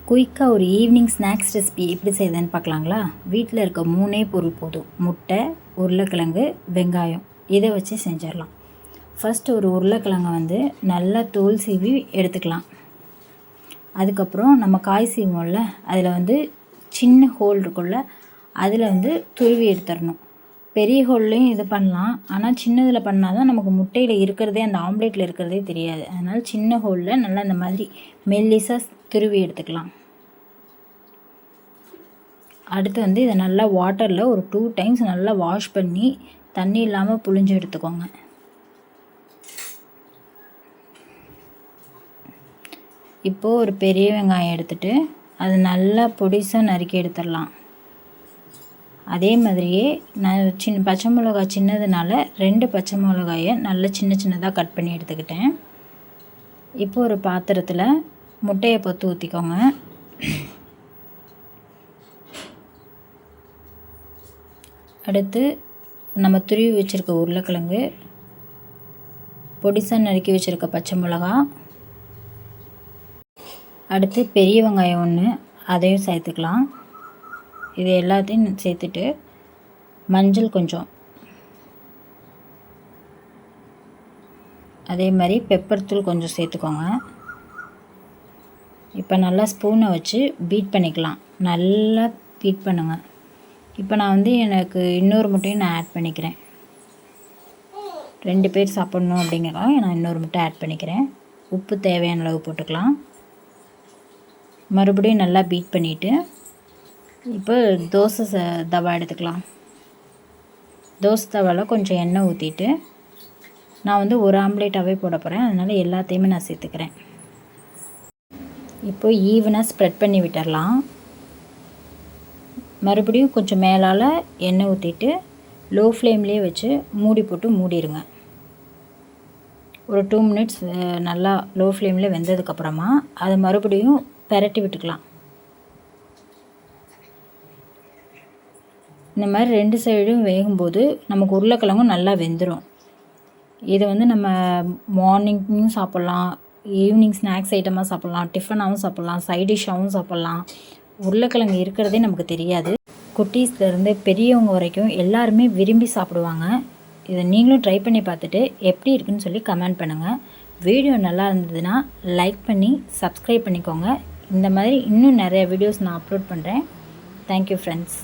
குயிக்காக ஒரு evening snacks recipe எப்படி செய்யுதுன்னு பார்க்கலாங்களா. வீட்டில் இருக்க 3 பொருள் போதும். முட்டை, உருளைக்கிழங்கு, வெங்காயம். இதை வச்சு செஞ்சிடலாம். ஃபஸ்ட்டு ஒரு உருளைக்கிழங்கை நல்லா தோல் சீவி எடுத்துக்கலாம். அதுக்கப்புறம் நம்ம காய் சீவோம்ல, அதில் சின்ன ஹோல் இருக்குள்ள, அதில் துருவி எடுத்துடணும். பெரிய ஹோல்லையும் இது பண்ணலாம், ஆனால் சின்னதில் பண்ணால் தான் நமக்கு முட்டையில் இருக்கிறதே, அந்த ஆம்லேட்டில் இருக்கிறதே தெரியாது. அதனால் சின்ன ஹோலில் நல்லா இந்த மாதிரி மெல்லிசாக துருவி எடுத்துக்கலாம். அடுத்து இதை நல்லா வாட்டரில் ஒரு 2 டைம்ஸ் நல்லா வாஷ் பண்ணி தண்ணி இல்லாமல் புழிஞ்சு எடுத்துக்கோங்க. இப்போது ஒரு பெரிய வெங்காயம் எடுத்துகிட்டு அது நல்லா பொடிசாக நறுக்கி எடுத்துடலாம். அதே மாதிரியே நான் பச்சை மிளகாய் சின்னதுனால 2 பச்சை மிளகாயை நல்லா சின்னதாக கட் பண்ணி எடுத்துக்கிட்டேன். இப்போ ஒரு பாத்திரத்தில் முட்டையை பொத்து ஊற்றிக்கோங்க. அடுத்து நம்ம துருவி வச்சுருக்க உருளைக்கிழங்கு, பொடிசாக நறுக்கி வச்சுருக்க பச்சை மிளகா, அடுத்து பெரிய வெங்காயம் 1 அதையும் சேர்த்துக்கலாம். இது எல்லாத்தையும் சேர்த்துட்டு மஞ்சள் கொஞ்சம், அதே மாதிரி பெப்பர் தூள் கொஞ்சம் சேர்த்துக்கோங்க. இப்போ நல்லா ஸ்பூனை வச்சு பீட் பண்ணிக்கலாம். நல்லா பீட் பண்ணுங்கள். இப்போ நான் எனக்கு இன்னொரு முட்டையும் நான் ஆட் பண்ணிக்கிறேன். 2 பேர் சாப்பிட்ணும் அப்படிங்கிறக்காக நான் இன்னொரு முட்டை ஆட் பண்ணிக்கிறேன். உப்பு தேவையான அளவு போட்டுக்கலாம். மறுபடியும் நல்லா பீட் பண்ணிவிட்டு இப்போ தோசை தவா எடுத்துக்கலாம். தோசை தவாவில் கொஞ்சம் எண்ணெய் ஊற்றிட்டு நான் ஒரு ஆம்லேட்டாகவே போட போகிறேன். அதனால் எல்லாத்தையுமே நான் சேர்த்துக்கிறேன். இப்போ ஈவனாக ஸ்ப்ரெட் பண்ணி விட்டுடலாம். மறுபடியும் கொஞ்சம் மேலால் எண்ணெய் ஊற்றிட்டு லோ ஃப்ளேம்லேயே வச்சு மூடி போட்டு மூடிடுங்க. ஒரு 2 மினிட்ஸ் நல்லா லோ ஃப்ளேமில் வெந்ததுக்கப்புறமா அதை மறுபடியும் பெரட்டி விட்டுக்கலாம். இந்த மாதிரி 2 சைடும் வேகும்போது நமக்கு உருளைக்கிழங்கும் நல்லா வெந்துடும். இதை நம்ம மார்னிங்கும் சாப்பிட்லாம், ஈவினிங் ஸ்நாக்ஸ் ஐட்டமாக சாப்பிட்லாம், டிஃபனாகவும் சாப்பிட்லாம், சைட் டிஷ்ஷாகவும் சாப்பிட்லாம். உருளைக்கிழங்கு இருக்கிறதே நமக்கு தெரியாது. குட்டீஸ்லேருந்து பெரியவங்க வரைக்கும் எல்லாருமே விரும்பி சாப்பிடுவாங்க. இதை நீங்களும் ட்ரை பண்ணி பார்த்துட்டு எப்படி இருக்குன்னு சொல்லி கமெண்ட் பண்ணுங்கள். வீடியோ நல்லா இருந்ததுன்னா லைக் பண்ணி சப்ஸ்கிரைப் பண்ணிக்கோங்க. இந்த மாதிரி இன்னும் நிறைய வீடியோஸ் நான் அப்லோட் பண்ணுறேன். Thank you friends.